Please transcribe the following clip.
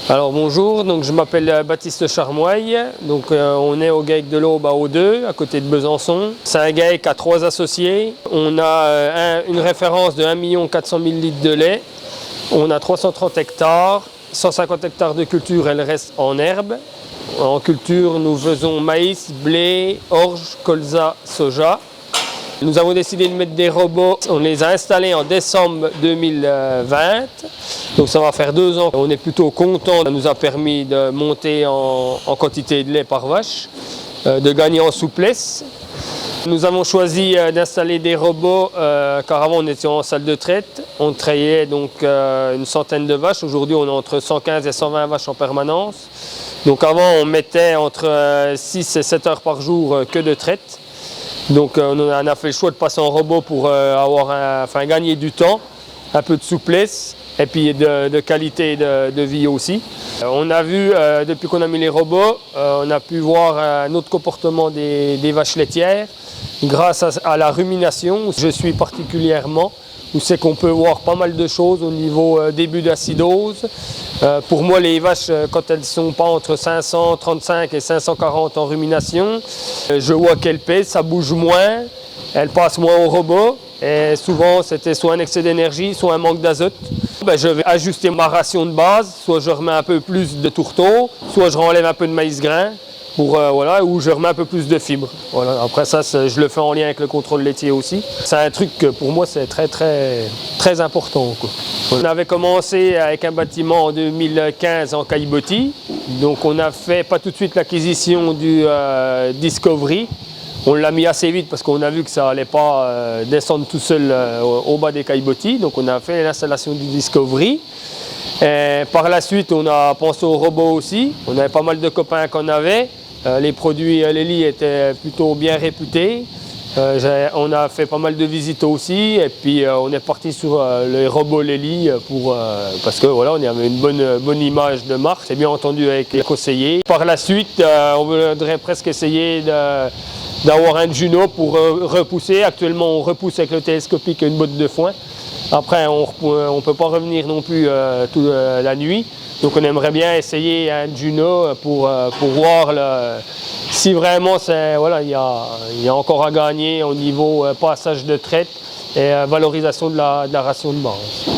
Alors bonjour, donc je m'appelle Baptiste Charmoy, on est au GAEC de l'Aube à Eau-2, à côté de Besançon. C'est un GAEC à 3 associés. On a une référence de 1 400 000 litres de lait. On a 330 hectares, 150 hectares de culture et le reste en herbe. En culture, nous faisons maïs, blé, orge, colza, soja. Nous avons décidé de mettre des robots, on les a installés en décembre 2020, donc ça va faire 2 ans. On est plutôt content, ça nous a permis de monter en quantité de lait par vache, de gagner en souplesse. Nous avons choisi d'installer des robots car avant on était en salle de traite, on traitait donc une centaine de vaches, aujourd'hui on est entre 115 et 120 vaches en permanence. Donc avant on mettait entre 6 et 7 heures par jour que de traite. Donc on a fait le choix de passer en robot pour gagner du temps, un peu de souplesse et puis de qualité de vie aussi. On a vu, depuis qu'on a mis les robots, on a pu voir un autre comportement des vaches laitières grâce à la rumination. Je suis particulièrement, où c'est qu'on peut voir pas mal de choses au niveau début d'acidose. Pour moi, les vaches, quand elles ne sont pas entre 535 et 540 en rumination, je vois qu'elles pèsent, ça bouge moins, elles passent moins au robot. Et souvent, c'était soit un excès d'énergie, soit un manque d'azote. Je vais ajuster ma ration de base, soit je remets un peu plus de tourteau, soit je renlève un peu de maïs grain, ou je remets un peu plus de fibres. Voilà. Après ça, je le fais en lien avec le contrôle laitier aussi. C'est un truc que pour moi c'est très important, quoi. On avait commencé avec un bâtiment en 2015 en caillebotis. Donc on a fait pas tout de suite l'acquisition du Discovery. On l'a mis assez vite parce qu'on a vu que ça n'allait pas descendre tout seul au bas des caillebotis. Donc on a fait l'installation du Discovery. Et par la suite, on a pensé aux robots aussi. On avait pas mal de copains qu'on avait. Les produits Lely étaient plutôt bien réputés. On a fait pas mal de visites aussi. Et puis on est parti sur les robots Lely parce que voilà, on avait une bonne image de marque. C'est bien entendu avec les conseillers. Par la suite, on voudrait presque essayer d'avoir un Juno pour repousser. Actuellement, on repousse avec le télescopique une botte de foin. Après, on ne peut pas revenir non plus toute la nuit. Donc on aimerait bien essayer un Juno pour voir si vraiment il y a encore à gagner au niveau passage de traite et valorisation de la ration de base.